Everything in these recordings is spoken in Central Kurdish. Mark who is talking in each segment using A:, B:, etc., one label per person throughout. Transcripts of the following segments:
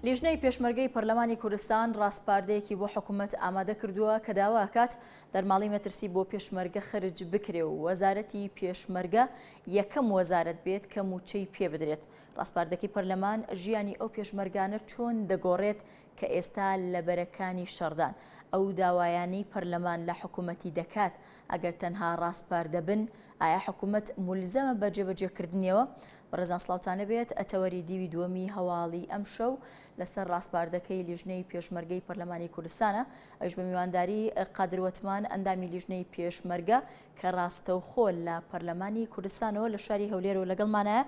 A: لیژنەی پێشمەرگەی پەرلەمانی کوردستان ڕاستپاردەیەکی بۆ حکوومەت ئامادە کردووە کە داواکات دەرماڵی مەترسی بۆ پێشمەرگە خرج بکرێ و وەزارەتی پێشمەرگە یەکەم وەزارەت بێت کە موچەی پێ بدرێت. ڕاستپاردەکەی پەرلەمان ژیانی ئەو پێشمەرگانە چۆن دەگۆڕێت کە ئێستا لە بەرەکانی شەڕدان. ئەو داوایانی پەرلەمان لە حکوومەتی دەکات ئەگەر تەنها ڕاستپاردە بن، ئایا حکوومەت مولزەمە بە جێبەجێکردنیەوە؟ بەڕێزان سڵاوتانە بێت ئەتەوەری دیوی دووەمی هەواڵی ئەم شەو لەسەر ڕاستپاردەکەی لیژنەی پێشمەرگەی پەرلەمانی کوردستانە. ئەوش بە میوانداری قادر وەتمان ئەندامی لیژنەی پێشمەرگە کە ڕاستەوخۆ لە پەرلەمانی کوردستانەوە لە شاری هەولێر و لەگەڵمانایە.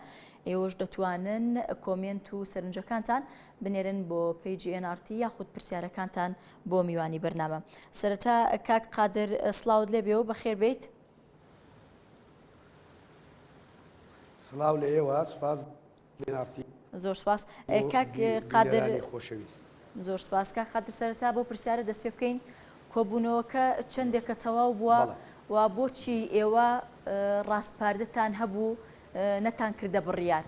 A: ئێوەش دەتوانن کۆمنت و سەرنجەکانتان بنێرن بۆ پیجی NRT یاخود پرسیارەکانتان بۆ میوانی بەرنامە. سەرەتا کاک قادر سڵاوت لێبێ و بەخێر بیت.
B: سڵاو لە ئێوە، سوپاس NRT.
A: زۆر سپاس کاک قادر، زۆر سپاس کاک قادر. سەرەتا بۆ پرسیارە دەست پێ بکەین، کۆبوونەوەکە چەندێکە تەواو بووە و بۆچی ئێوە ڕاستپاردەتان هەبوو نەتان کردە بڕیار؟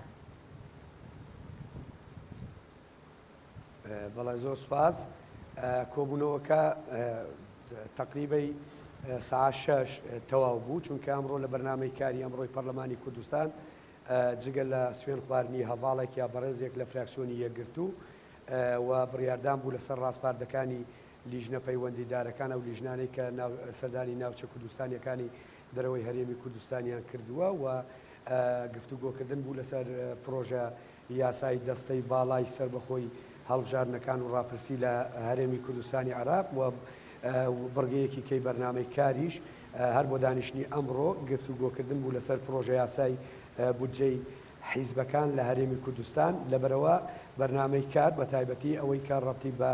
B: بەڵێ زۆر سپاس. کۆبوونەوەکە تقریبەی ساعت 6 تەواو بوو، چونکە ئەمڕۆ لە بەرنامەی کاری ئەمڕۆی پەرلەمانی کوردستان جگە لە سوێن خواردنی هەواڵێک یا بەڕێزێک لە فراکسیۆنی یەکگرتوو و بڕیاردان بوو لەسەر ڕاستپاردەکانی لیژنە پەیوەندیدارەکان و لیژنانەی کە سەردانی ناوچە کوردستانیەکانی دەرەوەی هەرێمی کوردستانیان کردووە و گفتوگۆکردن بوو لەسەر پرۆژە یاسای دەستەی باڵای سربەخۆی هەڵبژارنەکان و ڕاپرسی لە هەرێمی کوردستانی عراق و بڕگەیەکی کەی بەرنامەی کاریش هەر بۆ دانیشتنی ئەمڕۆ گفتوگۆکردن بوو لەسەر پرۆژە یاسای بودجەی حیزبەکان لە هەرێمی کوردستان. لەبەرەوە بەرنامەی کار بە تایبەتی ئەوەی کار ڕەبتی بە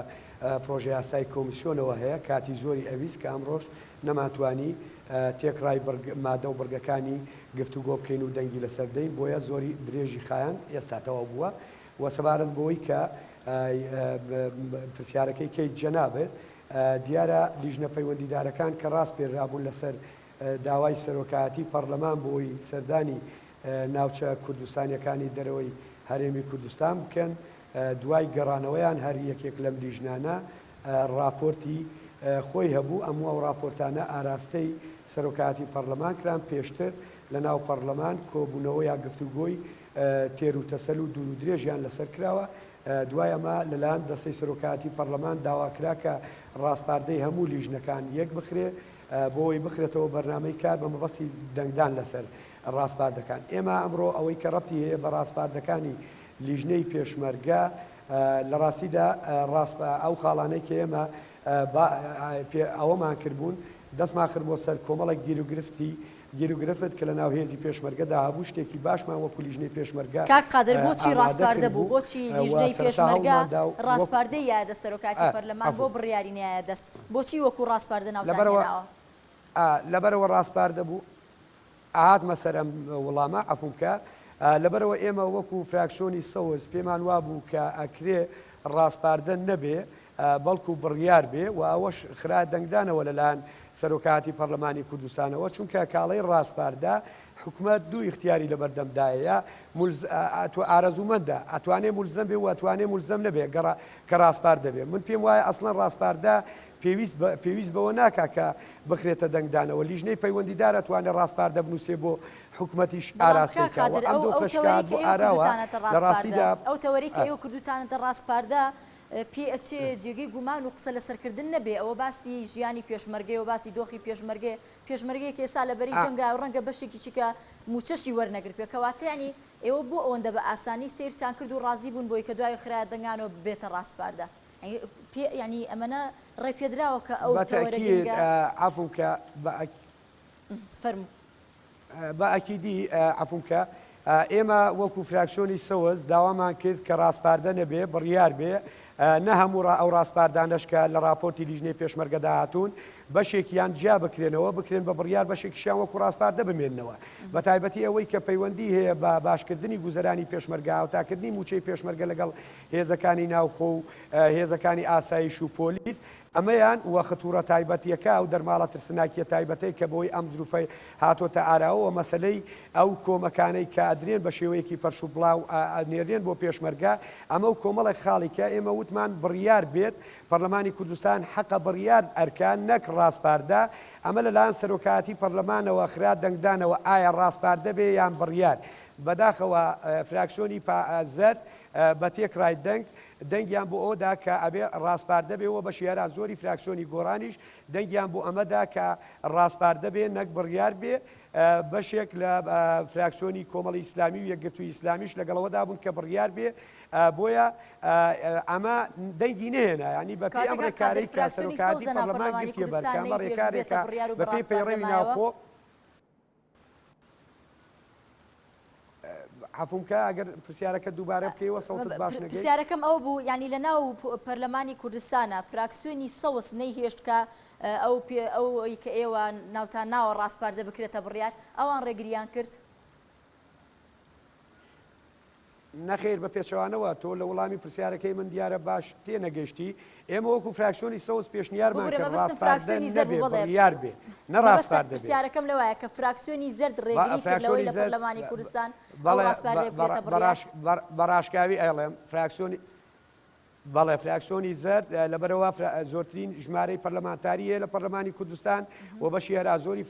B: پرۆژە یاسای کۆمیسیۆنەوە هەیە، کاتی زۆری ئەویست کە ئەمڕۆژ نەماتوانی تێکڕای مادە و بڕگەکانی گفتوگۆ بکەین و دەنگی لەسەر بدەین، بۆیە زۆری درێژی خایان ئێستاتەوە بووە و سەبارەت بەوەی کە پرسیارەکەی کەی جەنابێت دیارە لیژنە پەیوەندیدارەکان کە ڕاست پێرابوون لەسەر داوای سەرۆکایەتی پەرلەمان بۆی سەردانی ناوچە کوردستانیەکانی دەرەوەی هەرێمی کوردستان بکەن، دوای گەڕانەوەیان هەر یەکێک لەم لیژنانە راپۆرتی خۆی هەبوو. ئەموو ئەو راپۆرتانە ئاراستەی سەرۆکایەتی پەرلەمان کران، پێشتر لە ناو پەرلەمان کۆبوونەوە یا گفتوگۆی تێر و تەسەل و دوور و درێژیان لەسەر کراوە. دوای ئەمە لەلایەن دەستەی سەرۆکایەتی پەرلەمان داواکرا کە ڕاستپاردەی هەموو لیژنەکان یەک بخرێ بۆی بخرێتەوە بەرنامەی کار بە مەبەستی دەنگدان لەسەر ڕاستپاردەکان. ئێمە ئەمڕۆ ئەوەی کە ڕەبتی هەیە بە ڕاستپاردەکانی لیژنەی پێشمەرگە لە ڕاستیدا ئەو خاڵانەی کە ئێمە ئەوەمان کردبوون دەستمان کرد بۆ سەر کۆمەڵێک گیرروگرفت کە لە ناو هێزی پێشمەرگەدا هەبوو، شتێکی باشمان وەکو لیژنەی پێشمەرگە.
A: کاک قادر بۆچی ڕاستپاردە بوو؟ بۆچی لیژنەی پێشمەرگە ڕاستپاردەی یایە دەست سەرۆکایەتی پەرلەمان بۆ بڕیاری نایە دەست؟ بۆچی وەکو ڕاستپاردە ناوتانێناوە؟
B: لەبەرەوە ڕاستپاردە بوو ئاهاتمە سەر ئەم وەڵامە عەفووکە. لەبەرەوە ئێمە وەکو فراکسیۆنی سەوز پێمان وابوو کە ئەکرێ ڕاستپاردە نەبێ بەڵکو بڕیار بێ و ئەوەش خرا دەنگدانەوە لەلایەن سەرۆکایەتی پەرلەمانی کوردستانەوە، چونکە کاڵەی ڕاستپاردە حکوومەت دوو اختیاری لەبەردەمدایە، ئارەزومەندە ئەتوانێ مولزەم بێ و ئەتوانێ مولزەم نەبێ کە ڕاستپاردە بێ. من پێم وایە ئەسڵەن ڕاستپاردە پێویست بەوە ناکا کە بخرێتە دەنگدانەوە. لیژنەی پەیوەندیدار ئەتوانێت ڕاستپاردە بنووسێ بۆ حکوومەتیش ئاراستەکەەوە. ئەم دوو کەشکات بۆ ئاراوە لە ڕاستیدا
A: ئەو تەوەری کە ئێوە کردوتانەتە ڕاستپاردە پێ ئەچێ جێگەی گومان و قسە لەسەرکردن نەبێ. ئەوە باسی ژیانی پێشمەرگەی و باسی دۆخی پێشمەرگەیەکی ئێستا لەبەری جەنگا و ڕەنگە بەشێکی چیکە موچەشی وەرنەگرت پێ کەواتەیانی ئێوە بۆ ئەوەندە بە ئاسانی سیرتان کرد و ڕازی بوون بۆی کە دوای خرایەت دەنگانەوە بێتە ڕاستپاردە. ینی ئەمەە ڕێپێدراوە کە ئەو
B: عەفووکە
A: فەرموو
B: بە ئەکیدی عەفووکە ئێمە وەکو فراکسیۆنی سەوز داوامان کرد کە ڕاستپاردە نەبێ بڕیار بێ، نە هەموو ئەو ڕاستپاردانەش کە لە راپۆرتی لیژنەی پێشمەرگەدا هاتوون بەشێکیان جیا بکرێنەوە بکرێن بە بڕیار بەشێکیشیان وەکو ڕاستپاردە بمێننەوە بە تایبەتی ئەوەی کە پەیوەندی هەیە بە باشکردنی گوزەرانی پێشمەرگا و تاکردنی موچەی پێشمەرگە لەگەڵ هێزەکانی ناوخۆ و هێزەکانی ئاسایش و پۆلیس ئەمەیان وە خەتوورە تایبەتیەکە و دەرماڵە ترسناکیە تایبەتەی کە بۆی ئەم زروفەی هاتۆتە ئاراوە مەسلەی ئەو کۆمەکانەی کە ئەدرێن بە شێوەیەکی پەرش و بڵاو نێرێن بۆ پێشمەرگا ئەمە و کۆمەڵێک خاڵیکە ئێمە وتمان بڕیار بێت پەرلەمانی کوردستان حەقە بڕیار ئەرکان نەک ڕاستپاردا ئەمە لەلایەن سەرۆکایەتی پەرلەمانەوە خرا دەنگدانەوە ئایا ڕاستپاردە بێ یان بڕیار بەداخەوە فراکسیۆنی زەرد بە تێکڕای دەنگیان بۆ ئەودا کە ئەبێ ڕاستپاردە بێەوە بە شێرا زۆری فراکسیۆنی گۆڕانیش دەنگیان بۆ ئەمەدا کە ڕاستپاردە بێ نەک بڕیار بێ بەشێک لە فراکسیۆنی کۆمەڵی ئیسلامی و یەکگرتووی ئیسلامیش لەگەڵەوەدا بوون کە بڕیار بێ بۆیە ئەمە دەنگی نهێنا ینی بەپی ئەم ڕێکارەی کە سەرۆکایەتی پەرلەمان گرتیە بەرکامە ڕێکارێکە بەپی پەیڕەوی ناوخۆ حەفومکە ئەگەر پرسیارەکە دووبارە بکەیەوە سەوتت باش نەگەی
A: پرسیارەکەم ئەو بوو ینی لە ناو پەرلەمانی کوردستانە فراکسیۆنی سەوس نەیهێشت کە ئەوەی کە ئێوە ناوتان ناوە ڕاستپاردە بکرێتە بڕیار ئەوان ڕێگریان کرد
B: نەخێر بە پێچەوانەوە تۆ لە وەڵامی پرسیارەکەی من دیارە باش تێ نەگەشتی ئێمە وەکو فراکسیۆنی سەوس پێشنیارمان کە ڕاستپاردە نەبێ بڕیار بێ نەڕاستپاردە بێ
A: پرسیارەکەم لەوایە کە فراکسیۆنی زەرد ڕێگری کرد لەوەی لە پەرلەمانی کوردستان ڕاستپاردە بکرێتە بڕیار
B: بەڕاشکاوی ئەڵێم فراکسیۆنی بەڵێ فراکسیۆنی زەرد لەبەرەوە زۆرترین ژمارەی پەرلەمانتاریە لە پەرلەمانی کوردستان و بەشی هەرا زۆری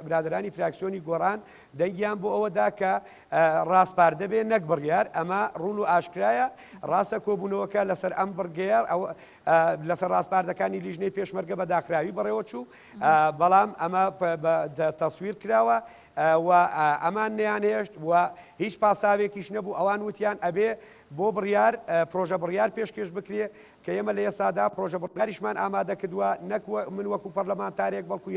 B: برادرانی فراکسیۆنی گۆڕان دەنگیان بۆ ئەوەدا کە ڕاستپاردە بێ نەک بڕیار ئەمە ڕوون و ئاشکرایە ڕاستە کۆبوونەوەکە لەسەر ئەم بڕگەیار لەسەر ڕاستپاردەکانی لیژنەی پێشمەرگە بە داخراوی بەڕێوە چوو بەڵام ئەمە تەسویر کراوە و ئەمان نەیانهێشت و هیچ پاساوێکیش نەبوو ئەوان وتیان ئەبێ بۆ بڕیار پرۆژە بڕیار پێشکەش بکرێ کە ئێمە لە ئێسادا پرۆژە بڕیاریشمان ئامادە کردووە نەک من وەکو پەرلەمانتارێک بەڵکو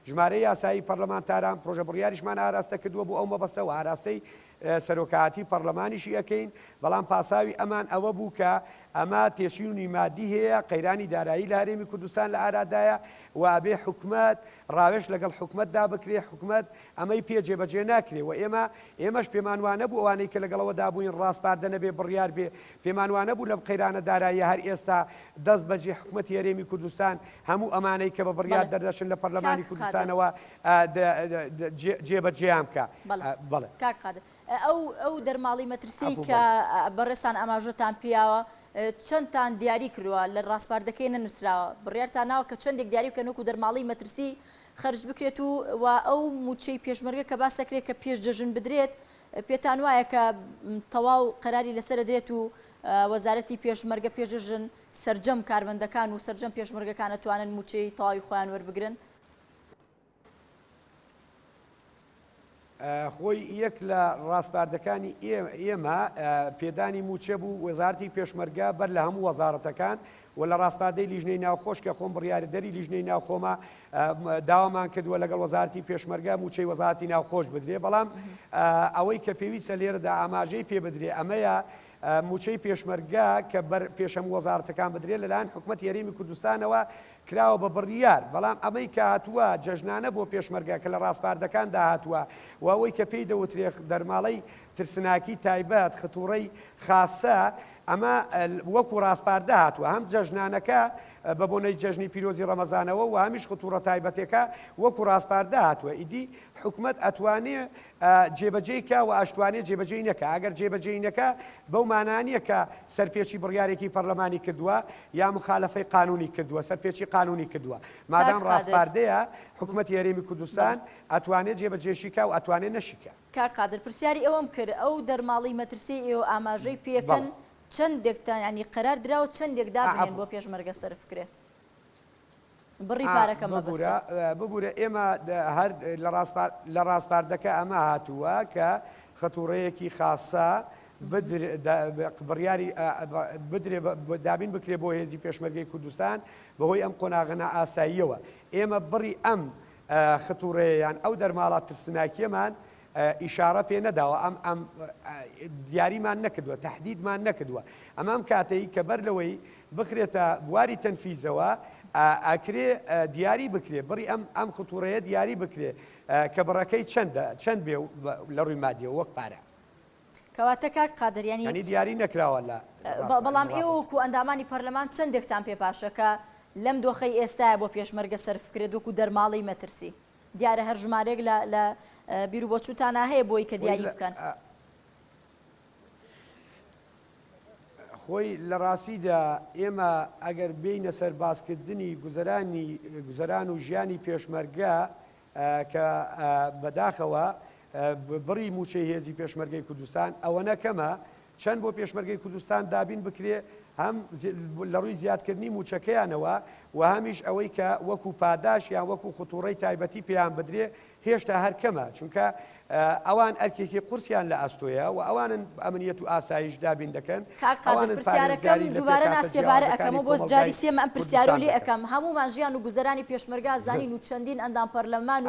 B: ژمارەی یاسایی پەرلەمانتاران پرۆژە بڕیاریشمان ئاراستە کردووە بۆ ئەو مەبەستەوە ئاراستەی سەرۆکایەتی پەرلەمانیشی ئەەکەین بەڵام پاساوی ئەمان ئەوە بوو کە ئەمە تێشینی مادی هەیە قەیرانی دارایی لە هەرێمی کوردستان لە ئارادایە و ئەبێ حکومەت ڕاوێژ لەگەڵ حکومەتدا بکرێ حکومەت ئەمەی پێجێبەجێ ناکرێ و ئێمەش پێمانوانە بوو ئەوانەی کە لەگەڵەوەدا بووین ڕاستپاردە نەبێ بڕیار بێ پێمانوانە بوو لە قەیرانە دارایی هەر ئێستا دەست بەجێ حکومەتی هەرێمی کوردستان هەموو ئەمانەی کە بە بڕیار دەردەشن لە پەرلەمانی کوردستانەوە جێبەجێیان بکە بەڵێ
A: کاک قادر ئەو دەرماڵی مەترسی کە بەڕێستان ئاماژەتان پیاوە چەندتان دیاری کردووە لە ڕاستپاردەکەی نەنووسراوە بڕیارتان ناوە کە چەندێک دیاری بکەن وەکو دەرماڵی مەترسی خەرج بکرێت و ئەو موچەی پێشمەرگە کە باسەکرێت کە پێش جەژن بدرێت پێتان وایە کە تەواو قەراری لەسەر دێت و وەزارەتی پێشمەرگە پێشژن سەرجەم کاربەندەکان و سەرجەم پێشمەرگەکان ئەتوانن موچەی تەواوی خۆیان وەربگرن
B: خۆی یەک لە ڕاستپاردەکانی ئێمە پێدانی موچە بوو وەزارەتی پێشمەرگە بەر لە هەموو وەزارەتەکان و لە ڕاستپاردەی لیژنەی ناوخۆش کە خۆم بڕیاردەری لیژنەی ناوخۆمە داوامان کردووە لەگەڵ وەزارەتی پێشمەرگە موچەی وەزارەتی ناوخۆش بدرێ بەڵام ئەوەی کە پێویستە لێرەدا ئاماژەی پێ بدرێ ئەمەیە موچەی پێشمەرگە کە پێشەم وەزارەتەکان بدرێت لەلایەن حکومەتی هەرێمی کوردستانەوە کراوە بە بڕیار بەڵام ئەمەی کە هاتووە جەژنانە بۆ پێشمەرگە کە لە ڕاستپاردەکان داهاتووە و ئەوەی کە پێی دەوترێ دەرماڵەی ترسناکی تایبەت خەتوڕەی خاسە ئەمە وەکو ڕاستپاردە هاتووە هەم جەژنانەکە بە بۆنەی جەژنی پیرۆزی ڕەمەزانەوە و هەمیش خەتوڕە تایبەتێکە وەکو ڕاستپاردە هاتووە ئیدی حکومەت ئەتوانێ جێبەجێیکە و ئاشتوانێ جێبەجێی نەکە ئەگەر جێبەجێی نەکە بەو مانانیە کە سەرپێچی بڕیارێکی پەرلەمانی کردووە یا مخالەفەی قانونی کردووە سەرپێچی قانونی کردووە مادام ڕاستپاردەیە حکومەتی هەرێمی کوردستان ئەتوانێت جێبەجێشیکە و ئەتوانێت نەشیکە
A: کاک قادر پرسیاری ئەوەم کرد ئەو دەرماڵی مەترسی ئێوە ئاماژەی پێکەن چەندێکتان ینی قەرار دراوە چەندێکدا بێن بۆ پێشمەرگە سەرفکرێ بڕی پارەکەم
B: ببوورە ئێمە هەر لە ڕاستپاردەکە ئەمە هاتووە کە خەتوڕەیەکی خاسە بڕیاری دابین بکرێ بۆ هێزی پێشمەرگەی کوردستان بەهۆی ئەم قۆناغەنە ئاساییەوە ئێمە بڕی ئەم خەتوڕەیەیان ئەو دەرماڵات ترسناکیەمان ئیشارە پێ نەداوە ئەم دیاریمان نەکردووە تهدیدمان نەکردووە ئەمام کاتەی کە بەر لەوەی بخرێتە بواری تەنفیزەوە ئەکرێ دیاری بکرێ بڕی ئەم خطوورەیە دیاری بکرێ کە بڕەکەی چەند بێ لە ڕووی مادیەوە وەک پارە
A: کەواتە کاک قادریانی
B: ینی دیاری نەکراوە لە
A: بەڵام ئێوەکو ئەندامانی پەرلەمان چەندێکتان پێ پاشەکە لەم دۆخەی ئێستاە بۆ پێشمەرگە سەرف بکرێت وەکو دەرماڵی مەترسی دیارە هەر ژمارێک لە بیر و بۆچووتانە هەیە بۆی کە دیاری بکەن
B: خۆی لە ڕاستیدا ئێمە ئەگەر بینە سەر باسکردنی گوزەران و ژیانی پێشمەرگە کە بەداخەوە بڕی موچەی هێزی پێشمەرگەی کوردستان ئەوە نەکەمە چەند بۆ پێشمەرگەی کوردستان دابین بکرێ هەم لە ڕووی زیادکردنی موچەکەیانەوە و هەمیش ئەوەی کە وەکو پاداش یان وەکو خطوڕەی تایبەتی پێیان بدرێ هێشتا هەرکەمە چونکە ئەوان ئەرکێکی قورسیان لە ئەستۆیە و ئەوانن ئەمنیەت و ئاسایش دابین دەکەن
A: پرسیارەکەم دووبارە ناسێبارە ئەەکەمە بۆ جاری سێمە ئەم پرسیار و لێ ئەەکەم هەمومان ژیان و گوزەرانی پێشمەرگا زانین و چەندین ئەندام پەرلەمان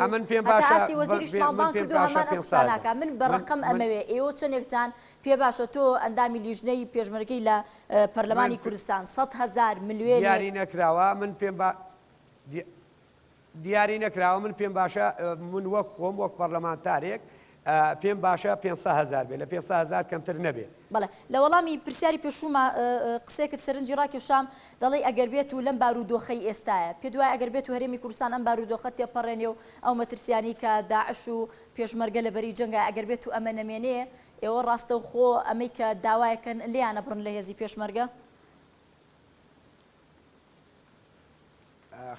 A: و ئاستی وەزیریشمان کردو هەمان ئەفساناکە من بەڕقم ئەمەوێ ئێوە چەندێکتان پێ باشە تۆ ئەندامی لیژنەی پێشمەرگەی لە پەرلەمانی کوردستان 100,000 ملیۆن
B: دیاری نەکراوە من پێم دیاری نەکراوە من پێم باشە من وەک خۆم وەک پەرلەمانتارێک پێم باشە 500,000 بێ لە 500,000 کەمتر نەبێ
A: بەڵێ لە وەڵامی پرسیاری پێشوومە قسێکت سەرنجی ڕاکێشام دەڵێ ئەگەر بێت و لەم بارودۆخەی ئێستاە پێ دوای ئەگەر بێت و هەرێمی کوردستان ئەم بارودۆخە تێپەڕێنێ و ئەو مەترسیانی کە داعش و پێشمەرگە لەبەری جەنگە ئەگەر بێت و ئەمە نەمێنێ ئێوە ڕاستە و خۆ ئەمەی کە داوایەکەن لیانە بڕن لە هێزی پێشمەرگە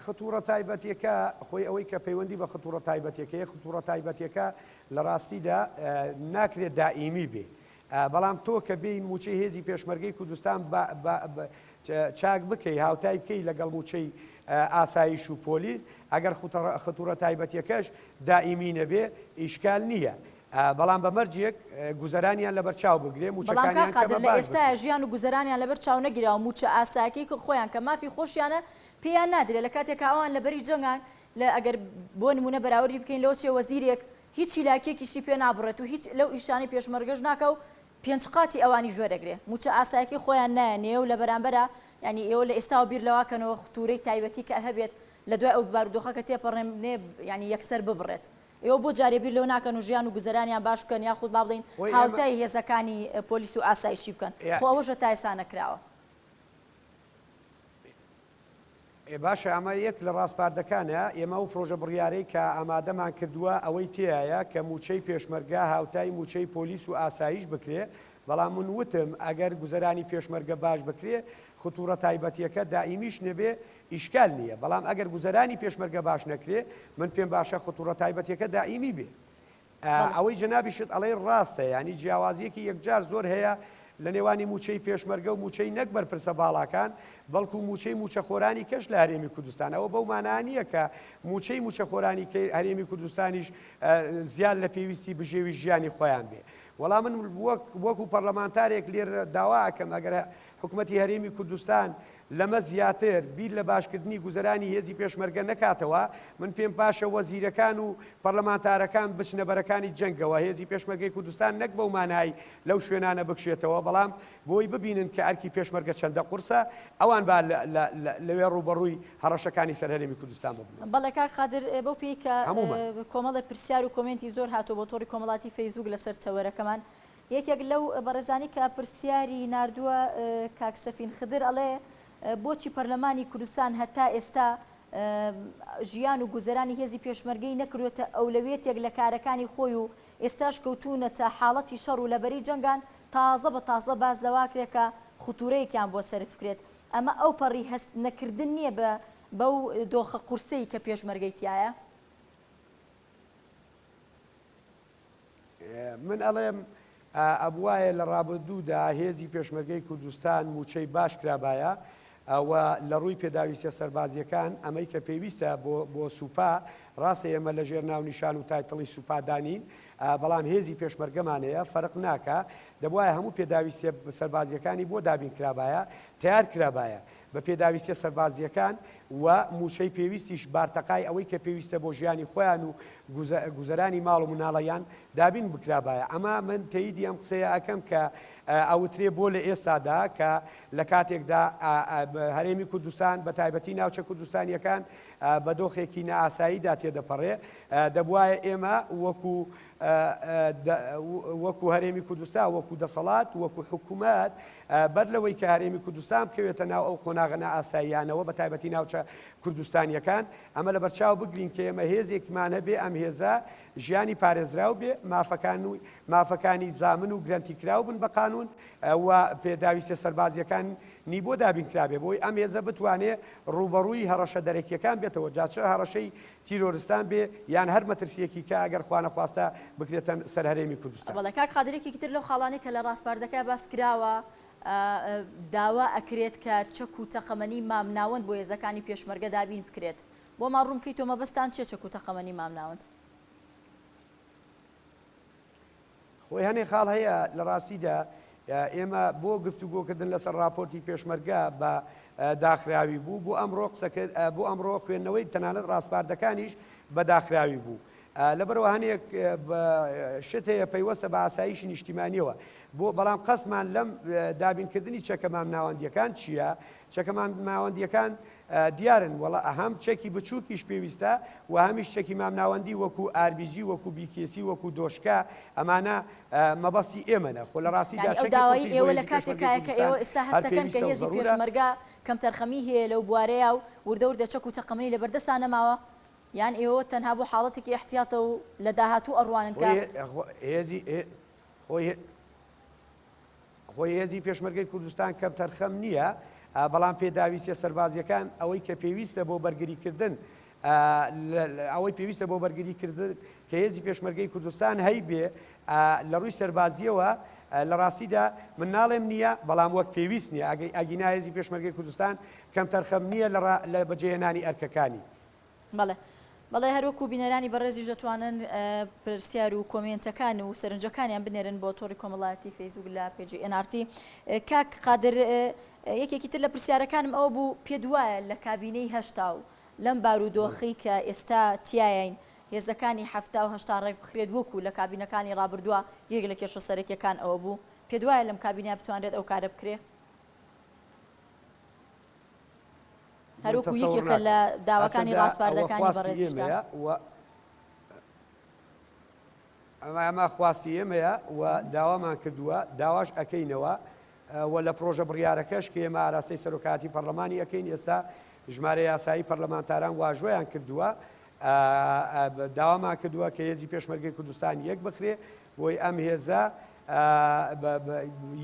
B: خطوورە تایبەتیەکە خۆی ئەوەی کە پەیوەندی بە خطوورە تایبەتیەکەیە خطوورە تایبەتیەکە لە ڕاستیدا ناکرێت دائیمی بێ بەڵام تۆ کە بێی موچەی هێزی پێشمەرگەی کوردستان چاک بکەی هاوتای بکەی لەگەڵ موچەی ئاسایش و پۆلیس ئەگەر خطوورە تایبەتیەکەش دائیمی نەبێ ئیشکال نییە بەڵام بەمەرجێک گوزەرانیان لەبەر چاو بگرێ موچەکانیان
A: لە ئێستا ژیان و گوزەرانیان لەبەر چاو نەگیراوە موچە ئاساکەی کە خۆیان کە مافی خۆشیانە پێیان نادرێت لە کاتێک ئەوان لەبەری جەنگان لە ئەگەر بۆ نمونە بەراوردی بکەین لەوە چێ وەزیرێک هیچ هیلاکێکیشی پێ نابڕێت و هیچ لەو ئیشانی پێشمەرگەش ناکە و پێنج قاتی ئەوانی ژوەرەگرێ موچە ئاسایەکی خۆیان نایەنێ و لە بەرامبەرە ینی ئێوە لە ئێستا و بیر لەواکەنەوە خطوورەی تایبەتی کە هەبێت لە دوای ئەو بارودۆخەکە تێپەڕێنێ ینی یەکسەر ببڕێت ئێوە بۆ جارێ بیر لەو ناکەن و ژیان و گوزەرانیان باش بکەن یاخود با بڵین هاوتای هێزەکانی پۆلیس و ئاسایشی بکەن خۆ ئەوەشە تا ئێستا نەکراوە
B: باشە ئەمە یەک لە ڕاستپاردەکانە ئێمە و پرۆژە بڕیارەی کە ئامادەمان کردووە ئەوەی تایە کە موچەی پێشمەرگە هاوتای موچەی پۆلیس و ئاسایش بکرێ بەڵام من وتم ئەگەر گوزەرانی پێشمەرگە باش بکرێ خطوورە تایبەتیەکە دائیمیش نەبێ ئیشکال نییە بەڵام ئەگەر گوزەرانی پێشمەرگە باش نەکرێ من پێم باشە خطوورە تایبەتیەکە دائیمی بێ ئەوەی جەنابیشت ئەڵێ ڕاستە ینی جیاوازیەکی یەکجار زۆر هەیە لە نێوانی موچەی پێشمەرگە و موچەی نەک بەرپرسە باڵاکان بەڵکو موچەی موچەخۆرانی کەش لە هەرێمی کوردستانەوە بەو مانانیە کە موچەی موچەخۆرانی هەرێمی کوردستانیش زیاد لە پێویستی بژێوی ژیانی خۆیان بێ وەڵام من وەکو پەرلەمانتارێک لێرە داواکەم ئەگەر حکوومەتی هەرێمی کوردستان لەمە زیاتر بیر لە باشکردنی گوزەرانی هێزی پێشمەرگە نەکاتەوە من پێم پاشە وەزیرەکان و پەرلەمانتارەکان بچنە بەرەکانی جەنگەوە هێزی پێشمەرگەی کوردستان نەک بەو مانای لەو شوێنانە بکشێتەوە بەڵام بۆی ببینن کە ئەرکی پێشمەرگە چەندە قورسە ئەوان با لەوێ ڕوبەڕووی هەڕەشەکانی سەر هەرێمی کوردستان ببن
A: بەڵێ کاک قادر بەو پێی کە کۆمەڵە پرسیار و کۆمنتی زۆر هاتۆ بۆ تۆڕی کۆمەڵاتی فەیسبوک لەسەر چاوەرەکەمان یەکێک لەو بەڕێزانی کە پرسیاری ناردووە کاک سەفین خدر ئەڵێ بۆچی پەرلەمانی کوردستان هەتا ئێستا ژیان و گوزەرانی هێزی پێشمەرگەی نەکردوێتە ئەولەوێتێک لە کارەکانی خۆی و ئێستاش کەوتونەتە حاڵەتی شەڕ و لەبەری جەنگان تازە بە تازە باز لەواکرێکە خطوورەیەکیان بۆ سەرف کرێت ئەمە ئەو پەڕی هەست نەکردن نییە بەو دۆخە قورسەی کە پێشمەرگەی تایە
B: من ئەڵێم ئەبوایە لە ڕابردوودا هێزی پێشمەرگەی کوردستان موچەی باش کرابایە ئەوە لە ڕووی پێداویستە سەربازیەکان ئەمەی کە پێویستە بۆ سوپا ڕاستە ئێمە لە ژێر ناو نیشان و تایتڵی سوپادانین بەڵام هێزی پێشمەرگەمانەیە فەرق ناکە دەبواە هەموو پێداویستە سەربازیەکانی بۆ دابین کرابایە تیار کرابایە بە پێداویستە سەربازیەکان و موشەی پێویستیش بارتەقای ئەوەی کە پێویستە بۆ ژیانی خۆیان و گوزەرانی ماڵ و مناڵەیان دابین بکرابایە. ئەمە من تەییدی ئەم قسەیە ئەەکەم کە ئەوترێ بۆ لە ئێستادا کە لە کاتێکدا هەرێمی کوردستان بە تایبەتی ناوچە کوردستانیەکان بە دۆخێکی نائاساییدا تێدەپەڕێ، دەبوایە ئێمە وەکو هەرێمی کوردستان، وەکو دەسەڵات، وەکو حکوومەت بەر لەوەی کە هەرێمی کوردستان بکەوێتە ناو ئەو قۆناغە نائاساییانەوە بە تایبەتی ناوچە کوردستانیەکان، ئەمە لە بەرچاو بگرین کە ئێمە هێزێکمان هەبێ ئەم هێزە ژیانی پارێزراو بێ، مافەکانی زامن و گرنتیکراو بن بە قانون و پێداویستە سەربازیەکان نی بۆ دابینکرابێ بۆی ئەم هێزە بتوانێت ڕوبەڕووی هەڕەشە دەرەکیەکان بێتەوە، جاچە هەڕەشەی تیرۆریستان بێ یان هەر مەترسیەکی کە ئەگەر خوا نەخواستە بکرێتە سەر هەرێمی کوردستان.
A: بەڵێ کاک خادرێکی تر لەو خاڵانی کە لە ڕاستپاردەکە باس کراوە داوا ئەکرێت کە چەک و تەقەمەنی مامناوەند بۆ هێزەکانی پێشمەرگە دابین بکرێت. بۆ ماڕوونکەی تۆمەبەستان چێ چەک و تەقەمەنی مامناوەند؟
B: خۆی هەنێ خاڵ هەیە لە ڕاستیدا ئێمە بۆ گفتوگۆکردن لەسەر راپۆرتی پێشمەرگە بە داخراوی بوو بۆ ئەمڕۆ خوێندنەوەی تەنانەت ڕاستپاردەکانیش بە داخراوی بوو. لەبەرەوە هەنێک شت هەیە پەیوەستە بە ئاسایشی نیشتیمانیەوە بۆ بەڵام قەسمان لەم دابینکردنی چەکە مامناوەندیەکان چییە؟ چەکە مامناوەندیەکان دیارن وەڵا هەم چەکی بچووکیش پێویستە و هەمیش چەکی مامناوەندی وەکو ئاربیجی، وەکو بیکێسی، وەکو دۆشکە ئەمانە مەبەستی ئێمەنە. خۆ لە ڕاستیدا
A: داوای ئێوە لە کاتێکایە کە ئێوە ئێستا هەستەکەن کە هێزی پێشمەرگە کەم تەرخەمی هەیە لەو بوارەیە و وردە چەک و تەقەمەنی لەبەردەستان نەماوە، یان ئێوە تەنها بۆ حاڵەتێکی احتیاتە و لە داهاتوو ئەڕوانن کە
B: خۆی هێزی پێشمەرگەی کوردستان کەم تەرخەم نییە، بەڵام پێداویستە سەربازیەکان ئەوەی کە پێویستە بۆ بەرگریکردن ئەوەی پێویستە بۆ بەرگریکردن کە هێزی پێشمەرگەی کوردستان هەی بێ لە ڕووی سەربازیەوە لە ڕاستیدا من ناڵێم نییە، بەڵام وەک پێویست نییە. ئەگینا هێزی پێشمەرگەی کوردستان کەم تەرخەم نییە لە بەجێهێنانی ئەرکەکانی.
A: بەڵێ هەروەکو بینەرانی بەڕێزی دەتوانن پرسیار و کۆمنتەکان و سەرنجەکانیان بنێرن بۆ تۆڕی کۆمەڵایەتی فەیسبوک لە پێجی NRT. کاک قادر یەکێکی تر لە پرسیارەکانم ئەوە بوو، پێ دوایە لە کابینەی هەشتا و لەم بارودۆخی کە ئێستا تیایین هێزەکانی هەفتا و هەشتا ڕێک بخرێت وەکو لە کابینەکانی ڕابردووە یەک لە کێشە سەرەکیەکان ئەوە بوو، پێ دوایە لەم کابینە بتوانرێت ئەو کارە بکرێ؟ هەروکو یەکێکە لە داواکانی ڕاستپاردەکانی بەڕێزیشدا
B: ئەمە خواستی ئێمەیە و داوامان کردووە، داواش ئەەکەینەوە و لە پرۆژە بڕیارەکەش کە ئێمە ئاراستەی سەرۆکاتی پەرلەمانی ئەەکەین. ئێستا ژمارە یاسایی پەرلەمانتاران واژۆیان کردووە، داوامان کردووە کە هێزی پێشمەرگەی کوردستان یەک بخرێ بۆی ئەم هێزە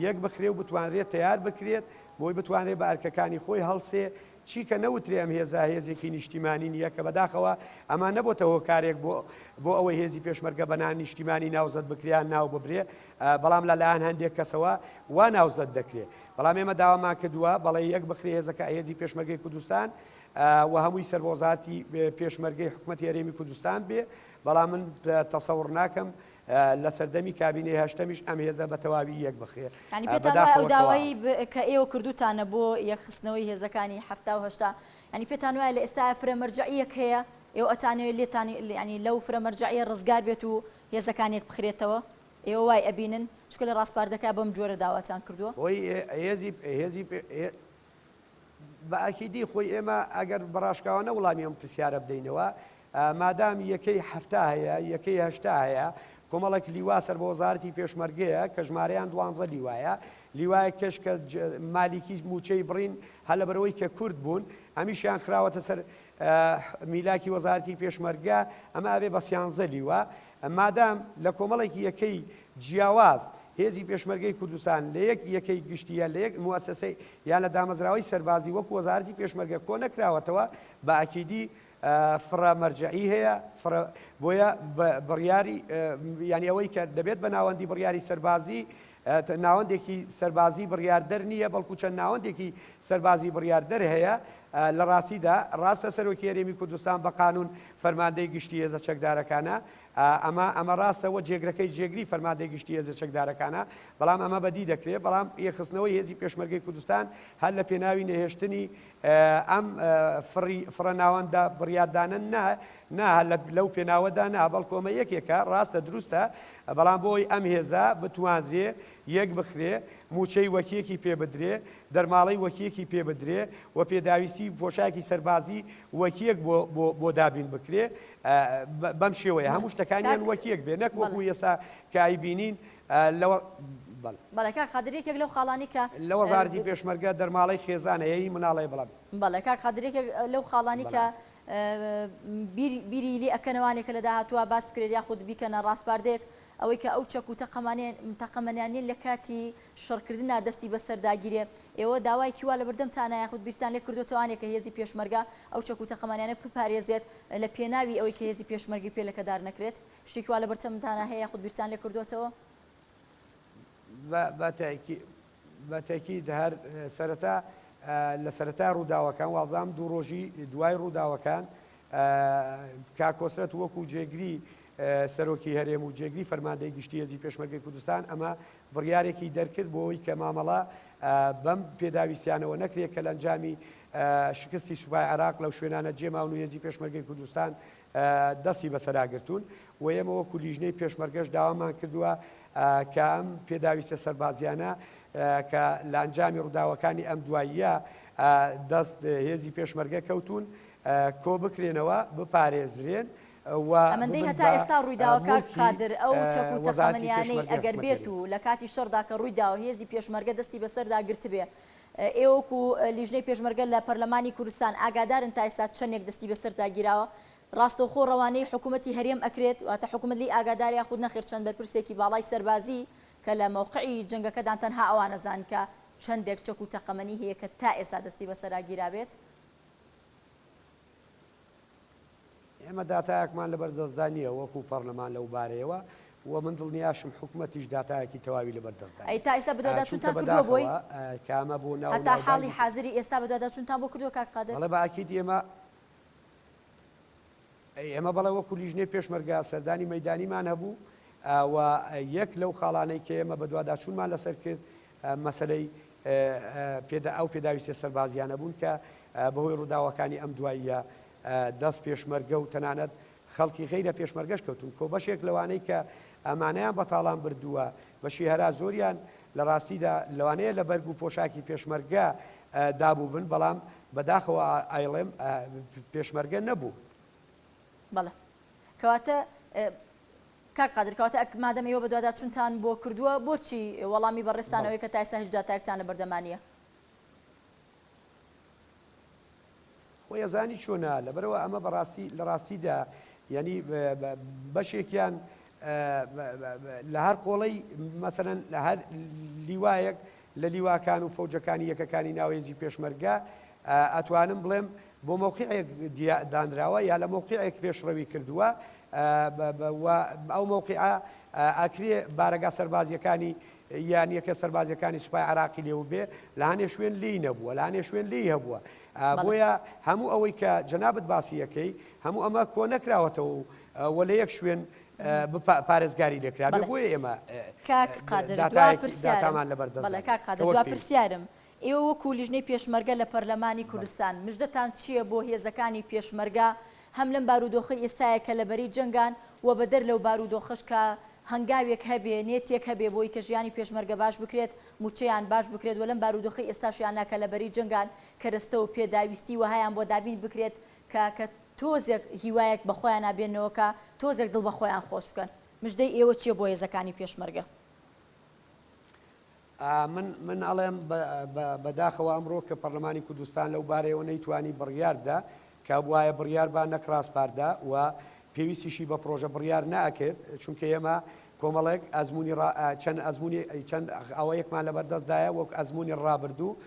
B: یەک بخرێ و بتوانرێت تیار بکرێت بۆی بتوانێت بە ئەرکەکانی خۆی هەڵسێ چیکە نەوترێ ئەم هێزا هێزێکی نیشتیمانی نییە کە بەداخەوە ئەمە نەبووتەوە کارێک بۆ ئەوەی هێزی پێشمەرگە بەنان نیشتیمانی ناوزەت بکریان ناو ببرێ، بەڵام لەلایەن هەندێک کەسەوە وا ناوزەت دەکرێت. بەڵام ئێمە داوامان کردووە بەڵێ یەک بخرێ هێزەکە هێزی پێشمەرگەی کوردستان و هەمووی سەربۆزارتی پێشمەرگەی حکوومەتی هەرێمی کوردستان بێ، بەڵام من تەسەوڕ ناکەم لە سەردەمی کابینەی هەشتەمیش ئەم هێزە بە تەواوی یەک بخرێ.
A: ینی پێتان داوایی کە ئێوە کردوتانە بۆ یەکخستنەوەی هێزەکانی هەفتا و هەشتا، ینی پێتان وایە لە ئێستا فرەمەرجعیەک هەیە ئێوە ئەتانەوێت لێتان ینی لەو فرەمەرجعیە ڕزگار بێت و هێزەکانێک بخرێتەوە، ئێوە وای ئەبینن چکە لە ڕاستپاردەکە بەم جۆرە داواتان کردووە؟
B: خۆی هێزی بە ئاکیدی خۆی ئێمە ئەگەر بەڕاشکاوانە وڵامی ئەم پرسیارە بدەینەوە، مادام یەکەی هەفتا هەیە یەکەی هەشتا هەیە، کۆمەڵێک لیوا سەربۆزارتی پێشمەرگەیە کە ژمارەیان 12 لیوایە، لیوایە کەش کە مالیکی موچەی بڕین هە لەبەرەوەی کە کورد بوون ئەمیشیان خراوەتە سەر میلاکی وەزارەتی پێشمەرگە، ئەمە ئەبێ بە 13 لیوە. مادام لە کۆمەڵێکی یەکەی جیاواز هێزی پێشمەرگەی کوردستان لە یەکەی گشتیە لە یەک موەسسەی یان لە دامەزراوەی سەربازی وەکو وەزارەتی پێشمەرگە کۆ نەکراوەتەوە، بە ئاکیدی فرەمەرجعی هەیە بۆیە بڕیاری یانی ئەوەی کە دەبێت بە ناوەندی بڕیاری سەربازی ناوەندێکی سەربازی بڕیاردەر نییە، بەڵکو چەند ناوەندێکی سەربازی بڕیاردەر هەیە. لە ڕاستیدا ڕاستە سەرۆکی هەرێمی کوردستان بە قانون فەرماندەی گشتی هێزە چەکدارەکانە ئەمە ڕاستەوە جێگرەکەی جێگری فەرماندەی گشتی هێزە چەکدارەکانە بەڵام ئەمە بەدی دەکرێت بەڵام یەخستنەوەی هێزی پێشمەرگەی کوردستان هەر لە پێناوی نەهێشتنی ئەم فڕە ناوەندا بڕیاردانە لەو پێناوەدا نا بەڵکۆمە یەکێکە ڕاستە دروستە بەڵام بۆی ئەم هێزە بتوانرێ یەک بخرێ موچەی وەکیەکی پێ بدرێ دەرماڵی وەکیەکی پێ بدرێ و پێداویستی پۆشاکی سەربازی وەکیەک بۆ دابین بکرێ بەم شێوەیە هەموو شتەکانیان وەکیەک بێ نەک وەکو ئێستا کە ئایبینین لەوە
A: بەڵێ کاک خادرێکێک لەو خاڵانی کە
B: لە وەزارەتی پێشمەرگە دەرماڵی خێزانە یەی مناڵێ بەڵام
A: بەڵێ کاک خادرێکێک لەو خاڵانی کە بیری لێ ئەکەنەوانێکە لە داهاتووە باس بکرێت یاخود بیکەنە ڕاستپاردەیەک ئەوەی کە ئەو چەک و تەقەمەنیانێن لە کاتی شەڕکردنا دەستی بەسەرداگیرێ ئێوە داوای کیوا لە بەردەمتانە یاخود بیرتان لێ کردوتەوانێک کە هێزی پێشمەرگە ئەو چەک و تەقەمەنیانە بپارێزێت لە پێناوی ئەوەی کە هێزی پێشمەرگی پێ لەکەدار نەکرێت شتێکوا لە بەردەمتانە هەیە یاخود بیرتان لێ کردوتەوە
B: بەتەکید هەر سەرەتا لە سەرەتا ڕووداوەکان وازام دوو ڕۆژی دوای ڕووداوەکان کاکۆسرەت وەکو جێگری سەرۆکی هەرێم و جێگری فەرماندەی گشتی هێزی پێشمەرگەی کوردستان ئەمە بڕیارێکی دەرکرد بۆەوەی کە مامەڵە بەم پێداویستیانەوە نەکرێت کە لە ئەنجامی شکستی سوپای عێراق لەو شوێنانە جێماون و هێزی پێشمەرگەی کوردستان دەستی بەسەراگرتوون و ئێمە وەکو لیژنەی پێشمەرگەش داوامان کردووە کە ئەم پێداویستە سەربازیانە کە لە ئەنجامی ڕووداوەکانی ئەم دواییە دەست هێزی پێشمەرگە کەوتون کۆ بکرێنەوە بپارێزرێن
A: ئەمەندەی هەتا ئێستا ڕوویداوەکە قادر ئەو چەک و تەقەمەنیانەی ئەگەر بێت و لە کاتی شەڕدا کە ڕوویداوە هێزی پێشمەرگە دەستی بەسەردا گرت بێ ئێوەکو لیژنەی پێشمەرگە لە پەرلەمانی کوردستان ئاگادارن تا ئێستا چەندێک دەستی بەسەردا گیراوە ڕاستەوخۆ ڕەوانەی حکوومەتی هەرێم ئەکرێت واتە حکوومەت لی ئاگاداری یاخود نەخێر چەند بەرپرسێکی باڵای سەربازی کە لە مەوقعی جەنگەکەدان تەنها ئەوانەزان کە چەندێک چەک و تەقەمەنی هەیە کە تا ئێستا دەستی بەسەراگیرا بێت
B: ئێمە داتایەکمان لە بەردەستدانیە وەکو پەرلەمان لەو بارەیەوە و من دڵنیاشم حکوومەتیش داتایەکی تەواوی لە بەردەستدا
A: ئەی تا ئێستا بەدواداچوونتان کردووە بۆی
B: کامە بۆ ناو
A: هەتا حاڵی حازری ئێستا بەدواداچوونتان بۆ کردووە کاک قادر
B: بەڵێ باکیت ئێمە بەڵێ وەکو لیژنەی پێشمەرگە سەردانی مەیدانیمان هەبوو و یەک لەو خاڵانەی کە ئێمە بەدواداچوونمان لەسەر کرد مەسەلەی ئەو پێداویستە سەربازیانە بوون کە بەهۆی ڕووداوەکانی ئەم دواییە دەست پێشمەرگە و تەنانەت خەڵکی غەیرە پێشمەرگەش کەوتون کۆ بەشێک لەوانەی کە ئەمانەیان بەتاڵان بردووە بەشی هەرا زۆریان لە ڕاستیدا لەوانەیە لە بەرگ و پۆشاکی پێشمەرگە دابوو بن بەڵام بەداخەوە ئایڵێم پێشمەرگە نەبوو
A: بەڵێ کەواتە کاک قادر کەواتە مادەم ئێوە بەدواداچوونتان بۆ کردووە بۆچی وەڵامی بەڕێستانەوەی کە تا ئێستا هیچ دواتایەکتان لە بەردەمانیە
B: خۆی ئەزانی چۆنە لەبەرەوە ئەمە بەڕاستی لە ڕاستیدا یعنی بەشێکیان لە هەر قۆڵەی مەسەرەن لە هەر لیوایەک لە لیواکان و فەوجەکانی یەکەکانی ناوێزی پێشمەرگە ئەتوانم بڵێم بۆ مەوقعێک دانراوە یا لە مەوقعێک پێشڕەوی کردووە ئەو مەوقعە ئەکرێ بارەگا سەربازیەکانی یان یەکە سەربازیەکانی سوپای عێراقی لێو بێ لە هەنێ شوێن لی نەبووە لە هەنێ شوێن لی هەبووە بۆیە هەموو ئەوەی کە جەنابەت باسی یەکەی هەموو ئەمە کۆ نەکراوەتەوە و لە یەک شوێن پارێزگاری لێکرا بێ بۆیە ئێمە
A: کاک قادر
B: داتامان لە بەردەست
A: کاک قادر دوا پرسیارم ئێوە وەکو لیژنەی پێشمەرگە لە پەرلەمانی کوردستان مژدەتان چییە بۆ هێزەکانی پێشمەرگە هەم لەم بارودۆخی ئێستایە کە لەبەری جەنگان و بەدەر لەو بارودۆخەش کە هەنگاوێک هەبێ نێتێک هەبێ بۆی کە ژیانی پێشمەرگە باش بکرێت موچەیان باش بکرێت و لەم بارودۆخی ئێستاشیان ناکە لەبەری جەنگان کەرەستە و پێداویستی وهایان بۆ دابین بکرێت کە تۆزێک هیوایەک بە خۆیان نابێنەوە کە تۆزێک دڵ بە خۆیان خۆش بکەن مژدەی ئێوە چییە بۆ هێزەکانی پێشمەرگە
B: من ئەڵێم بەداخەوە ئەمڕۆ کە پەرلەمانی کوردستان لەو بارەیەوە نەیتوانی بڕیاردا کە بواە بڕیار با نەکڕاستپاردا و پێویستیشی بە پرۆژە بڕیار ناکرد چونکە ئێمە کۆمەڵێک ئەزمموی چەند ئەوەیەکمان لە بەردەستدایە وەک ئەزمموی ڕابردوو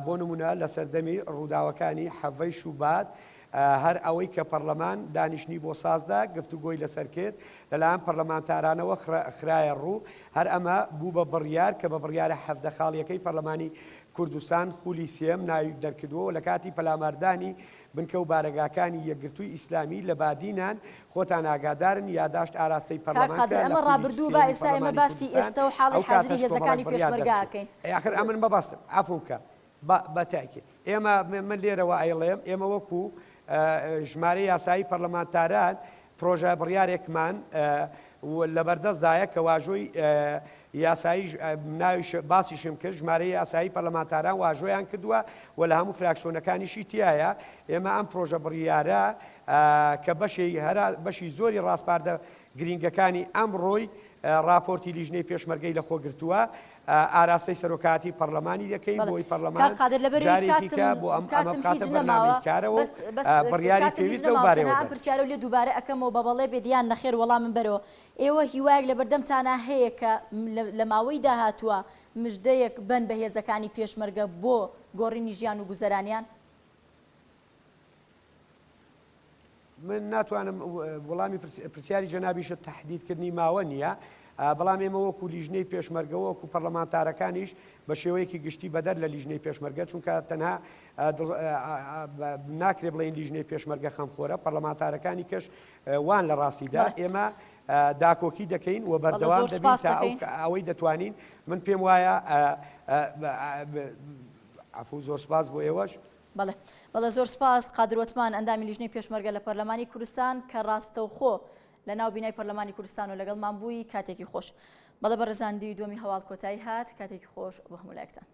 B: بۆ نمونە لە سەردەمی ڕووداوەکانی حەڤەی شوبات هەر ئەوەی کە پەرلەمان دانیشتنی بۆ سازدا گفتوگۆی لەسەر کرد لەلایەن پەرلەمانتارانەوە خرایە ڕوو هەر ئەمە بوو بە بڕیار کە بە بڕیارە هەفتە خاڵیەکەی پەرلەمانی کوردستان خولی سێم ناوی دەرکردووە لە کاتی پەلاماردانی بنکە و بارەگاکانی یەکگرتووی ئیسلامی لە بادینان خۆتان ئاگادارن یاداشت ئاراستەی پەرلەمانکە
A: ئەمە ڕابردوو بە ئێستا ئێمە باسی ئێستا و حاڵی حەزری هێزەکانی پێشمەرگاکەین
B: ئاخر ئەمن بەبەستم عفوکە بەتاکی ئێمە من لێرەوە ئەیڵێم ئێمە وەکو ژمارە یاسایی پەرلەمانتاران پرۆژە بڕیارێکمان لەبەردەستدایە کە واژۆی یاسایی باسیشم کرد ژمارە یاسایی پەرلەمانتاران واژۆیان کردووە و لە هەموو فراکسیۆنەکانیشی تایە ئێمە ئەم پرۆژە بڕیارە کە بەشی زۆری ڕاستپاردە گرنگەکانی ئەمڕۆی راپۆرتی لیژنەی پێشمەرگەی لە خۆ گرتووە ئاراستەی سەرۆکاتی پەرلەمانی دەکەین بۆی پەرلەمان جارێکیکە بۆ ئەمە بکاتە بەرنامەی کارەوە بڕیاری پێویستە و بارەوە
A: پرسیارە لێ دووبارە ئەەکەمەوە بە بەڵێ بێدیان نەخێر وەڵام من بەرەوە ئێوە هیوایەک لە بەردەمتانە هەیە کە لە ماوەی داهاتووە مژدەیەک بن بە هێزەکانی پێشمەرگە بۆ گۆڕینی ژیان و گوزەرانیان
B: من ناتوانم وەڵامی پرسیاری جەنابیشە تەحدیدکردنی ماوە نییە بەڵام ئێمە وەکو لیژنەی پێشمەرگەوە وەکو پەرلەمانتارەکانیش بە شێوەیەکی گشتی بەدەر لە لیژنەی پێشمەرگە چونکە تەنها ناکرێ بڵێن لیژنەی پێشمەرگە خەمخۆرە پەرلەمانتارەکانی کەش وان لە ڕاستیدا ئێمە داکۆکی دەکەین و بەردەوام دەبین تا ئەوەی دەتوانین من پێم وایە عفو زۆر سپاس بۆ ئێوەش
A: بەڵێ زۆر سپاس قادرۆتمان ئەندامی لیژنەی پێشمەرگە لە پەرلەمانی کوردستان کە ڕاستەوخۆ لە ناو بینای پەرلەمانی کوردستان و لەگەڵمان بووی کاتێکی خۆش بەڵێ بە ڕێزاندی دووەمی هەواڵ کۆتایی هات کاتێکی خۆش بۆ هەموو لایەکتان.